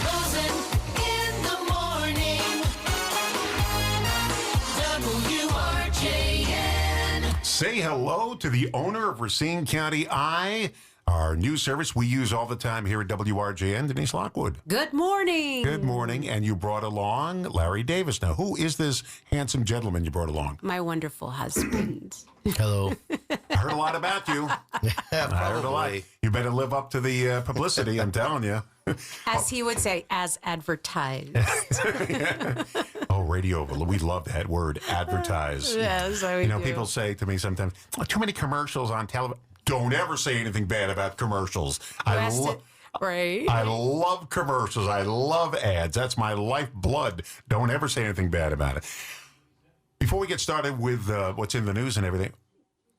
Rosen in the morning. WRJN. Say hello to the owner of Racine County Eye, our news service we use all the time here at WRJN, Denise Lockwood. Good morning. Good morning. And you brought along Larry Davis. Now, who is this handsome gentleman you brought along? My wonderful husband. Hello. I heard a lot about you. I heard a lot. You better live up to the publicity, I'm telling you. As he would say, as advertised. Oh, radio. We love that word, advertise. Yes, I You know, do. people say to me sometimes, oh, too many commercials on television. Don't ever say anything bad about commercials. Right. I love commercials. I love ads. That's my lifeblood. Don't ever say anything bad about it. Before we get started with what's in the news and everything,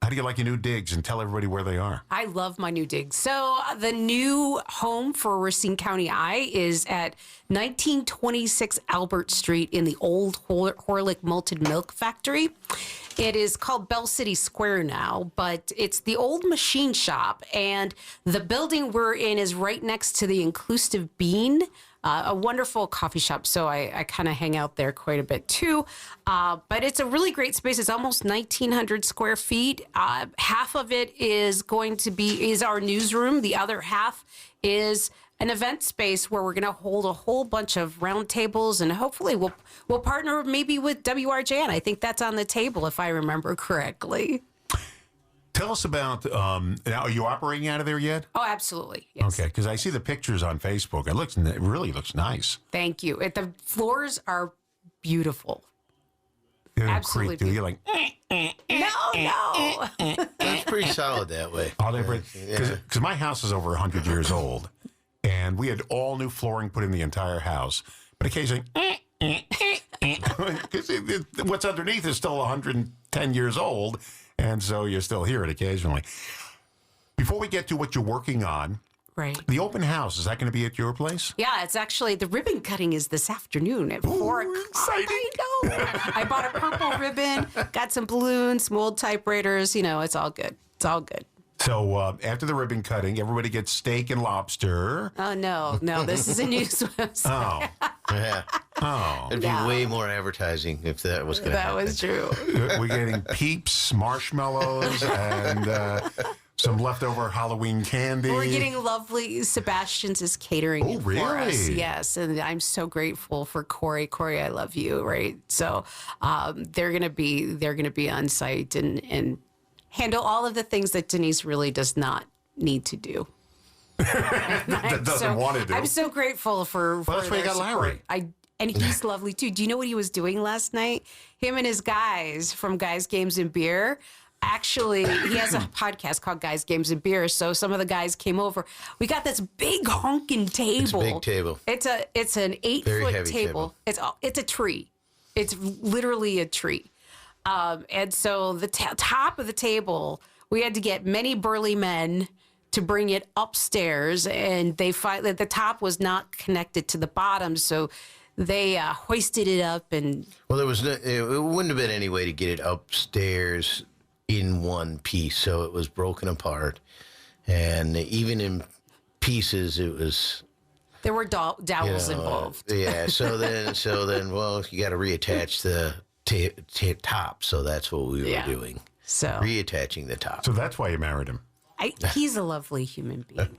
how do you like your new digs? And tell everybody where they are. I love my new dig. So the new home for Racine County Eye is at 1926 Albert Street in the old Horlick Malted Milk Factory. It is called Bell City Square now, but it's the old machine shop, and the building we're in is right next to the Inclusive Bean, a wonderful coffee shop. So I kind of hang out there quite a bit too. But it's a really great space. It's almost 1,900 square feet. Half of it is our newsroom. The other half is an event space where we're going to hold a whole bunch of round tables, and hopefully we'll partner maybe with WRJN. I think that's on the table, if I remember correctly. Tell us about, now, are you operating out of there yet? Oh, absolutely. Yes. Okay, because I see the pictures on Facebook. It really looks nice. Thank you. The floors are beautiful. They don't Absolutely creak, do you? Like, No. It's pretty solid that way. because my house is over 100 years old, and we had all new flooring put in the entire house, but occasionally, because what's underneath is still 110 years old, and so you still hear it occasionally. Before we get to what you're working on, Right. the open house, is that going to be at your place? Yeah, it's actually, the ribbon cutting is this afternoon at 4 o'clock. exciting. I know. I bought a purple ribbon, got some balloons, some old typewriters. You know, it's all good. It's all good. So after the ribbon cutting, everybody gets steak and lobster. Oh, no, this is a news website. Oh, Yeah. oh. It'd be Yeah. way more advertising if that was going to That happen. was true. We're getting Peeps, marshmallows, and some leftover Halloween candy. We're getting lovely Sebastian's is catering Oh, it for us. really? Yes, and I'm so grateful for Corey. Corey, I love you. Right, so they're gonna be on site and handle all of the things that Denise really does not need to do. that doesn't want to do. I'm so grateful for. Well, that's why you their got Larry. support. And he's lovely too. Do you know what he was doing last night? Him and his guys from Guys, Games, and Beer. Actually, he has a podcast called Guys, Games, and Beer. So some of the guys came over. We got this big honking table. It's a big table. It's an 8-foot heavy table. It's a tree. It's literally a tree. And so the top of the table, we had to get many burly men to bring it upstairs, and they find that the top was not connected to the bottom, so they hoisted it up. And Well, it wouldn't have been any way to get it upstairs in one piece, so it was broken apart, and even in pieces, it was. there were dowels involved. Yeah. So then, well, you got to reattach the top. So that's what we were Yeah. doing. So Reattaching the top. So that's why you married him. he's a lovely human being.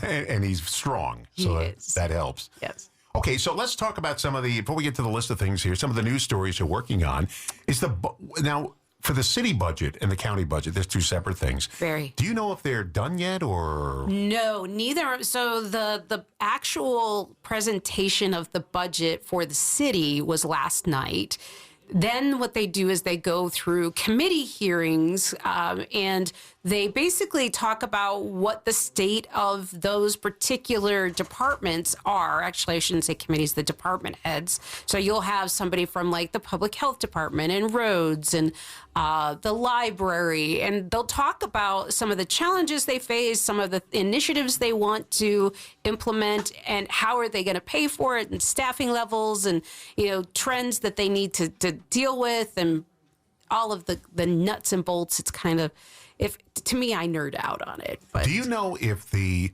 And he's strong, so He is. that helps. Yes. Okay, so let's talk about before we get to the list of things here, some of the news stories you're working on. Now, for the city budget and the county budget, there's two separate things. Very. Do you know if they're done yet, or? No, neither. So the actual presentation of the budget for the city was last night. Then what they do is they go through committee hearings, and they basically talk about what the state of those particular departments are. Actually, I shouldn't say committees, the department heads. So you'll have somebody from like the public health department and roads and the library, and they'll talk about some of the challenges they face, some of the initiatives they want to implement, and how are they going to pay for it, and staffing levels, and trends that they need to deal with, and all of the nuts and bolts. It's kind of, to me, I nerd out on it. But Do you know if the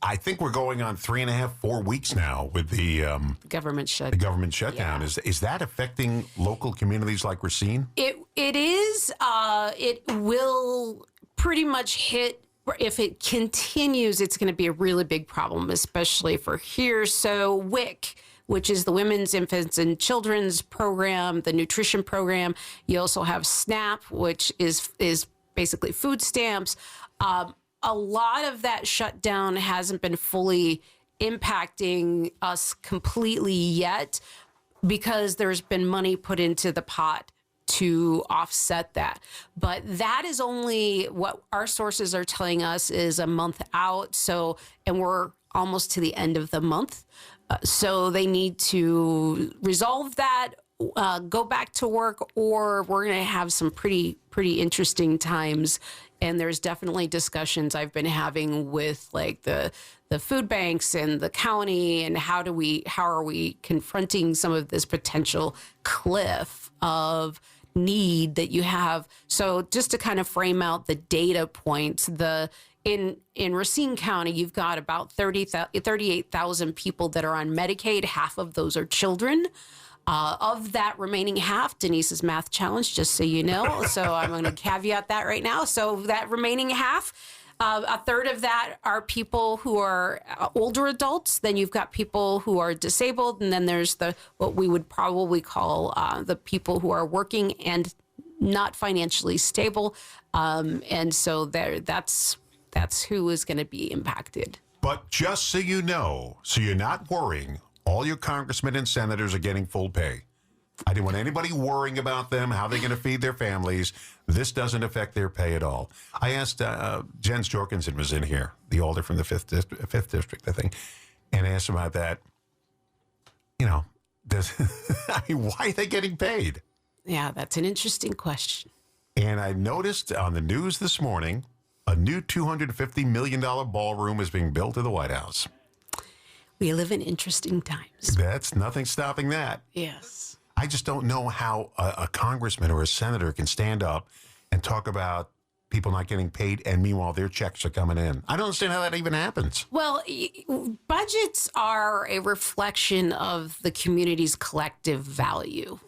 I think we're going on 3.5, 4 weeks now with the Government the shut. government shutdown. Yeah. Is that affecting local communities like Racine? It is. It will pretty much hit. If it continues, it's going to be a really big problem, especially for here. So WIC, which is the Women's, Infants, and Children's Program, the nutrition program. You also have SNAP, which is basically food stamps. A lot of that shutdown hasn't been fully impacting us completely yet because there's been money put into the pot to offset that. But that is only what our sources are telling us is a month out. So, and we're almost to the end of the month. So they need to resolve that, go back to work, or we're going to have some pretty interesting times. And there's definitely discussions I've been having with like the food banks and the county, and how are we confronting some of this potential cliff of need that you have. So just to kind of frame out the data points, in Racine County, you've got about 38,000 people that are on Medicaid. Half of those are children. Of that remaining half, Denise's math challenge, just so you know. So I'm going to caveat that right now. So that remaining half, a third of that are people who are older adults. Then you've got people who are disabled. And then there's what we would probably call the people who are working and not financially stable. And so that's who is going to be impacted. But just so you know, so you're not worrying, all your congressmen and senators are getting full pay. I didn't want anybody worrying about them, how they're going to feed their families. This doesn't affect their pay at all. I asked, Jens Jorgensen was in here, the alder from the 5th District, I think, and I asked him about that. You know, why are they getting paid? Yeah, that's an interesting question. And I noticed on the news this morning, a new $250 million ballroom is being built at the White House. We live in interesting times. That's nothing stopping that. Yes. I just don't know how a congressman or a senator can stand up and talk about people not getting paid, and meanwhile their checks are coming in. I don't understand how that even happens. Well, budgets are a reflection of the community's collective value.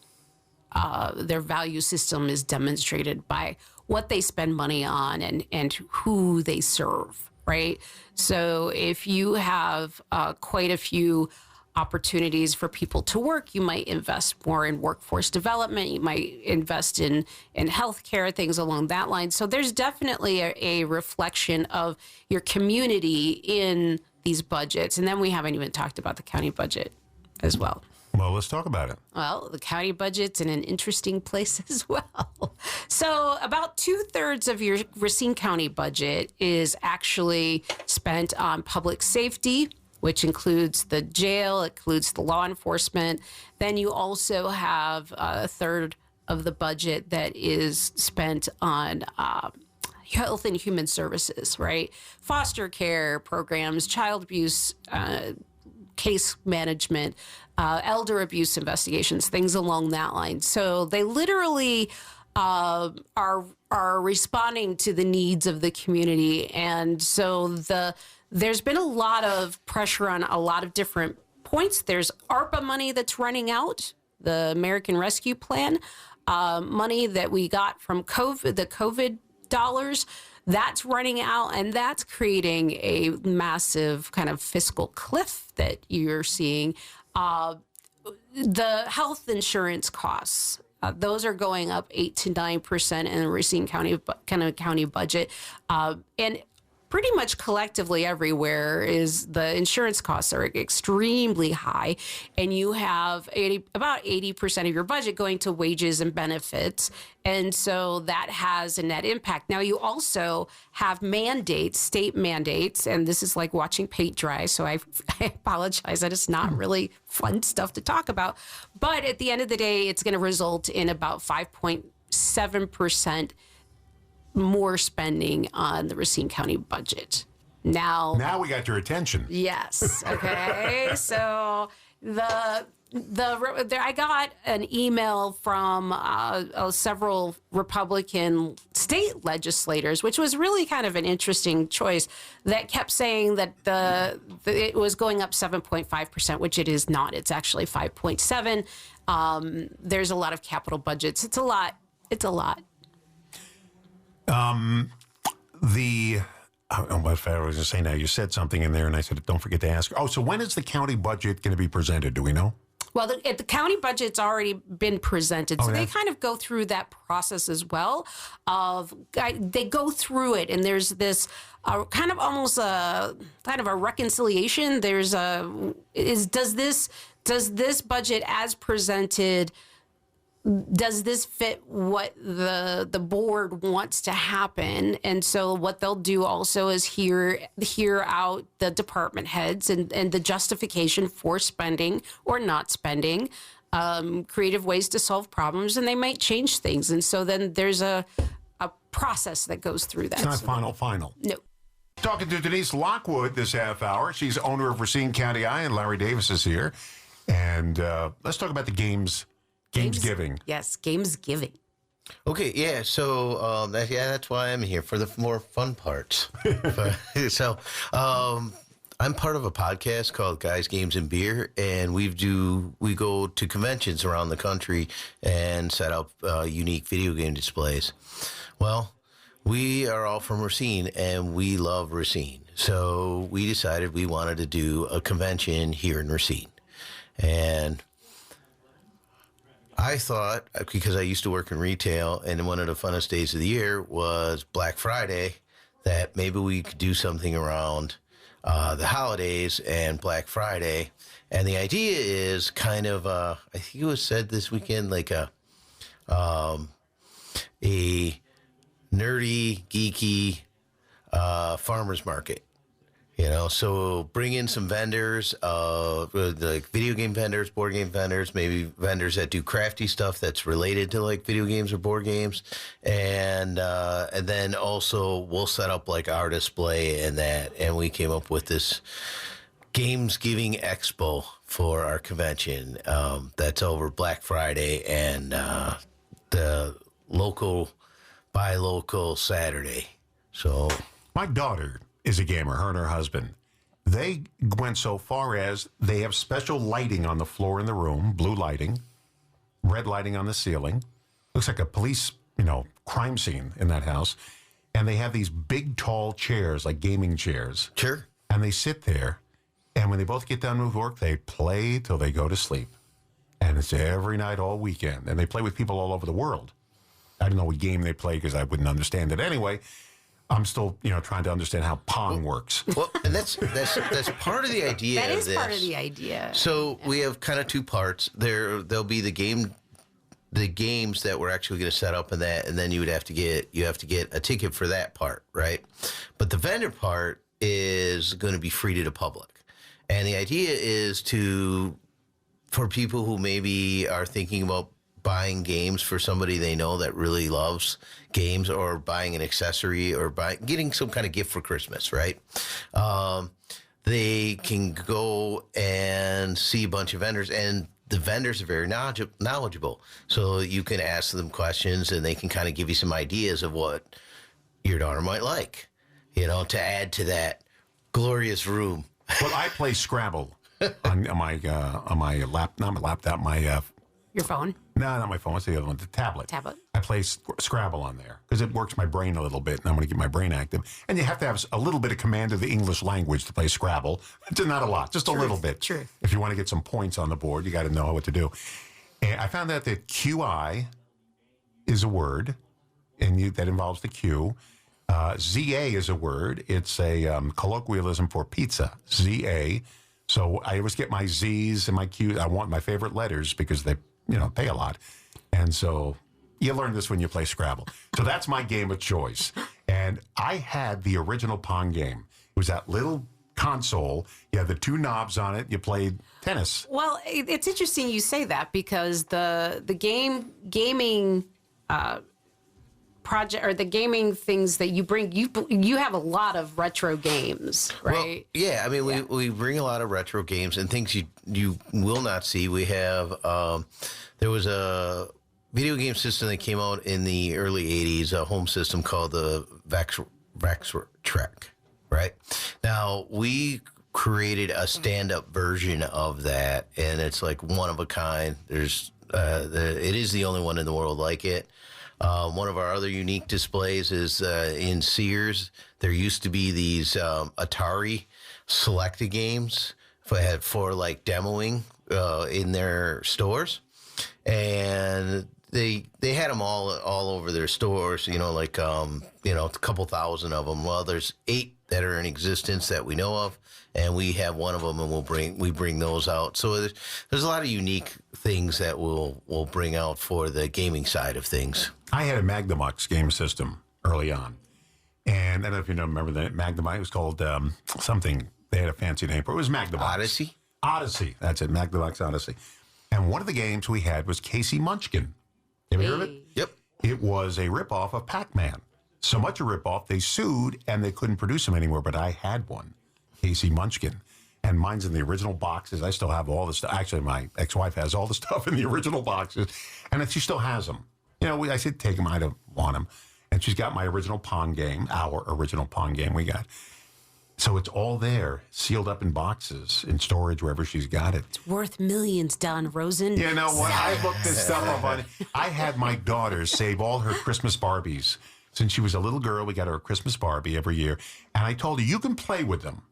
Their value system is demonstrated by what they spend money on and who they serve, right? So if you have quite a few opportunities for people to work, you might invest more in workforce development. You might invest in healthcare, things along that line. So there's definitely a reflection of your community in these budgets. And then we haven't even talked about the county budget as well. Well, let's talk about it. Well, the county budget's in an interesting place as well. So about 2/3 of your Racine County budget is actually spent on public safety, which includes the jail, includes the law enforcement. Then you also have a third of the budget that is spent on health and human services, right? Foster care programs, child abuse case management, elder abuse investigations, things along that line. So they literally are responding to the needs of the community. And so there's been a lot of pressure on a lot of different points. There's ARPA money that's running out, the American Rescue Plan, money that we got from COVID, the COVID dollars. That's running out, and that's creating a massive kind of fiscal cliff that you're seeing. The health insurance costs, those are going up 8 to 9% in the Racine County budget, and pretty much collectively everywhere is the insurance costs are extremely high, and you have about 80% of your budget going to wages and benefits, and so that has a net impact. Now you also have mandates, state mandates, and this is like watching paint dry, so I apologize that it's not really fun stuff to talk about, but at the end of the day, it's going to result in about 5.7% more spending on the Racine County budget. Now we got your attention. yes. Okay. So I got an email from several Republican state legislators, which was really kind of an interesting choice, that kept saying that it was going up 7.5%, which it is not. It's actually 5.7. There's a lot of capital budgets. It's a lot. What I was going to say now, you said something in there, and I said, don't forget to ask. Oh, so when is the county budget going to be presented? Do we know? Well, the county budget's already been presented, so they kind of go through that process as well. They go through it, and there's this kind of almost a kind of a reconciliation. Does this budget as presented? Does this fit what the board wants to happen? And so what they'll do also is hear out the department heads and the justification for spending or not spending, creative ways to solve problems, and they might change things. And so then there's a process that goes through that. It's not final. No. Talking to Denise Lockwood this half hour. She's owner of Racine County Eye, and Larry Davis is here. And let's talk about the games. Gamesgiving. Yes, Gamesgiving. Okay, yeah. So that's why I'm here, for the more fun parts. So I'm part of a podcast called Guys, Games, and Beer, and we go to conventions around the country and set up unique video game displays. Well, we are all from Racine, and we love Racine. So we decided we wanted to do a convention here in Racine. And I thought, because I used to work in retail, and one of the funnest days of the year was Black Friday, that maybe we could do something around the holidays and Black Friday. And the idea is kind of, I think it was said this weekend, like a nerdy, geeky farmer's market. You know, so bring in some vendors, like video game vendors, board game vendors, maybe vendors that do crafty stuff that's related to like video games or board games, and then also we'll set up like our display and that, and we came up with this Gamesgiving Expo for our convention. That's over Black Friday and the buy local Saturday. So my daughter is a gamer, her and her husband. They went so far as they have special lighting on the floor in the room, blue lighting, red lighting on the ceiling. Looks like a police, crime scene in that house. And they have these big, tall chairs, like gaming chairs. Sure. And they sit there, and when they both get done with work, they play till they go to sleep. And it's every night, all weekend. And they play with people all over the world. I don't know what game they play because I wouldn't understand it anyway. I'm still, trying to understand how Pong works. Well, and that's part of the idea. That is of this. part of the idea. So we have kind of two parts. There'll be the games that we're actually going to set up in that, and then you have to get a ticket for that part, right? But the vendor part is going to be free to the public, and the idea is for people who maybe are thinking about buying games for somebody they know that really loves games, or buying an accessory, or getting some kind of gift for Christmas, right? They can go and see a bunch of vendors, and the vendors are very knowledgeable. So you can ask them questions, and they can kind of give you some ideas of what your daughter might like, to add to that glorious room. Well, I play Scrabble on my Your phone? No, not my phone. What's the other one? The tablet. I play Scrabble on there because it works my brain a little bit, and I'm going to get my brain active. And you have to have a little bit of command of the English language to play Scrabble. It's not a lot, just a little bit. True. If you want to get some points on the board, you got to know what to do. And I found out that QI is a word, and that involves the Q. ZA is a word. It's a colloquialism for pizza. ZA. So I always get my Z's and my Q's. I want my favorite letters because they pay a lot. And so you learn this when you play Scrabble. So that's my game of choice. And I had the original Pong game. It was that little console. You had the two knobs on it. You played tennis. Well, it's interesting you say that, because the gaming project or the gaming things that you bring, you have a lot of retro games, right? Well, yeah, I mean, we bring a lot of retro games and things you will not see. We have there was a video game system that came out in the early '80s, a home system called the Trek. Right now, we created a stand-up version of that, and it's like one of a kind. There's it is the only one in the world like it. One of our other unique displays is in Sears. There used to be these Atari selected games for like demoing in their stores, and they had them all over their stores. Like a couple thousand of them. Well, there's 8 that are in existence that we know of, and we have one of them, and we bring those out. So there's a lot of unique things that we'll bring out for the gaming side of things. I had a Magnavox game system early on, and I don't know if you remember that Magnavox. It was called something. They had a fancy name for it. It was Magnavox. Odyssey. Odyssey. That's it. Magnavox Odyssey. And one of the games we had was Casey Munchkin. Have you heard of it? Yep. It was a ripoff of Pac-Man. So much a ripoff, they sued and they couldn't produce them anymore. But I had one, Casey Munchkin. And mine's in the original boxes. I still have all the stuff. Actually, my ex-wife has all the stuff in the original boxes. And she still has them. I said, take them. I don't want them. And she's got my original Pong game, our original Pong game we got. So it's all there, sealed up in boxes, in storage, wherever she's got it. It's worth millions, Don Rosen. You know what? I looked this stuff up on. I had my daughter save all her Christmas Barbies. Since she was a little girl, we got her a Christmas Barbie every year. And I told her, you can play with them.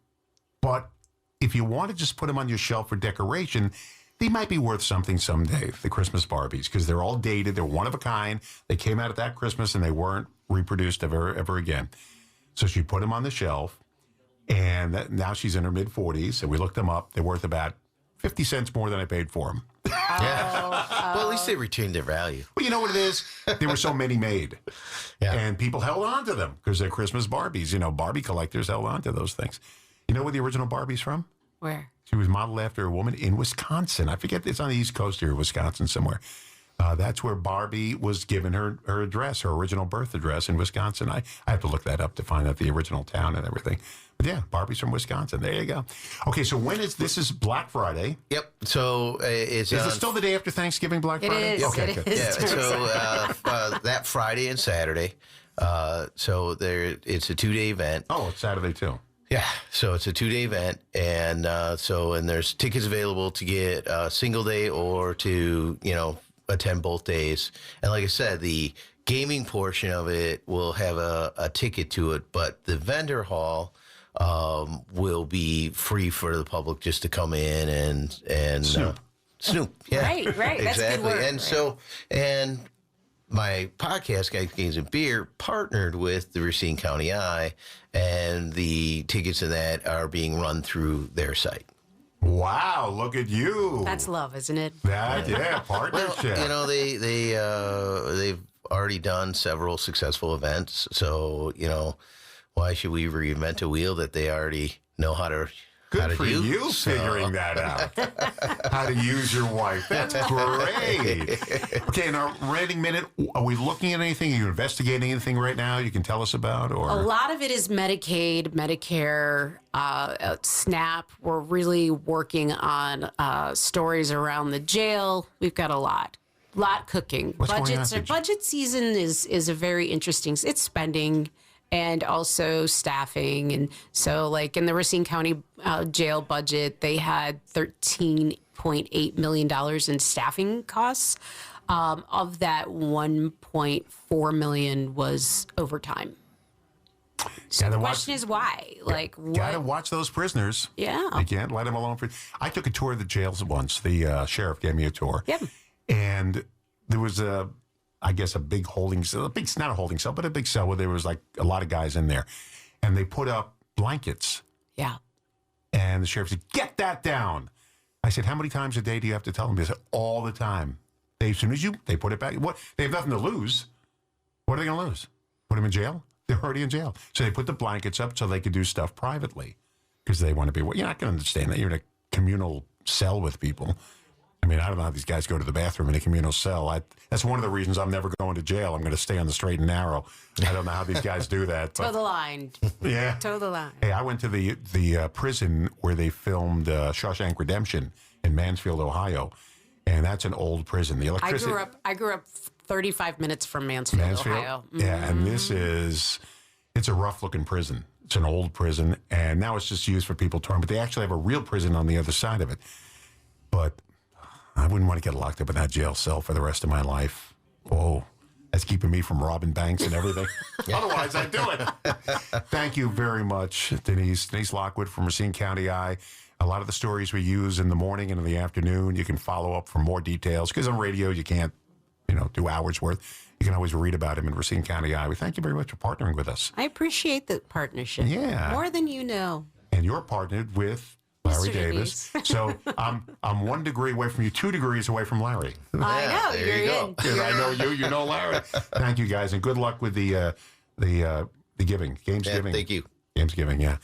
But if you want to just put them on your shelf for decoration, they might be worth something someday, the Christmas Barbies, because they're all dated. They're one of a kind. They came out at that Christmas, and they weren't reproduced ever again. So she put them on the shelf. And now she's in her mid-40s, and we looked them up. They're worth about 50 cents more than I paid for them. Yeah. Well, at least they retained their value. Well, you know what it is? There were so many made. Yeah. And people held on to them because they're Christmas Barbies. Barbie collectors held on to those things. You know where the original Barbie's from? Where? She was modeled after a woman in Wisconsin. I forget, it's on the East Coast here, Wisconsin somewhere. That's where Barbie was given her address, her original birth address in Wisconsin. I have to look that up to find out the original town and everything. But yeah, Barbie's from Wisconsin. There you go. Okay, so this is Black Friday. Yep. So Is it still the day after Thanksgiving, Black Friday? It is. Okay, It good. is. Yeah, so that Friday and Saturday. So it's a 2-day event. Oh, it's Saturday too. Yeah, so it's a 2-day event, and there's tickets available to get a single day or to attend both days. And like I said, the gaming portion of it will have a ticket to it, but the vendor hall will be free for the public just to come in and snoop. Yeah, Right. exactly. That's good work, And right. so my podcast, Guys, Games, and Beer, partnered with the Racine County Eye, and the tickets in that are being run through their site. Wow, look at you. That's love, isn't it? Partnership. Well, they've already done several successful events, so why should we reinvent a wheel that they already know how to Good for do? you figuring that out. How to use your wife. That's great. Okay, in our rating minute, are we looking at anything? Are you investigating anything right now you can tell us about? Or A lot of it is Medicaid, Medicare, SNAP. We're really working on stories around the jail. We've got a lot cooking. What's going on at the jail? Budget season is a very interesting. It's spending and also staffing. And so, like in the Racine County jail budget, they had $13.8 million in staffing costs. Of that, $1.4 million was overtime. So Gotta the watch- question is why? Like, Gotta what? watch those prisoners. Yeah. You can't let them alone. I took a tour of the jails once. The sheriff gave me a tour. Yep. And there was a big holding cell, not a holding cell, but a big cell where there was like a lot of guys in there. And they put up blankets. Yeah. And the sheriff said, get that down. I said, how many times a day do you have to tell them? They said, all the time. As soon as they put it back. What? They have nothing to lose. What are they going to lose? Put them in jail? They're already in jail. So they put the blankets up so they could do stuff privately because they want to be. You're not going to understand that. You're in a communal cell with people. I mean, I don't know how these guys go to the bathroom in a communal cell. That's one of the reasons I'm never going to jail. I'm going to stay on the straight and narrow. I don't know how these guys do that. Toe the line. Yeah. Toe the line. Hey, I went to the prison where they filmed Shawshank Redemption in Mansfield, Ohio, and that's an old prison. The electricity. I grew up 35 minutes from Mansfield, Ohio. Yeah, and it's a rough looking prison. It's an old prison, and now it's just used for people touring. But they actually have a real prison on the other side of it. But I wouldn't want to get locked up in that jail cell for the rest of my life. Whoa. That's keeping me from robbing banks and everything. Otherwise, I'd do it. Thank you very much, Denise. Denise Lockwood from Racine County Eye. A lot of the stories we use in the morning and in the afternoon, you can follow up for more details. Because on radio, you can't, do hours worth. You can always read about him in Racine County Eye. We thank you very much for partnering with us. I appreciate the partnership. Yeah. More than you know. And you're partnered with Larry Mr. Davis. So I'm 1 degree away from you, 2 degrees away from Larry. I know. there You're you go. in. Because I know you know Larry. Thank you guys, and good luck with the giving, games Yeah, giving. thank you. Games giving, yeah.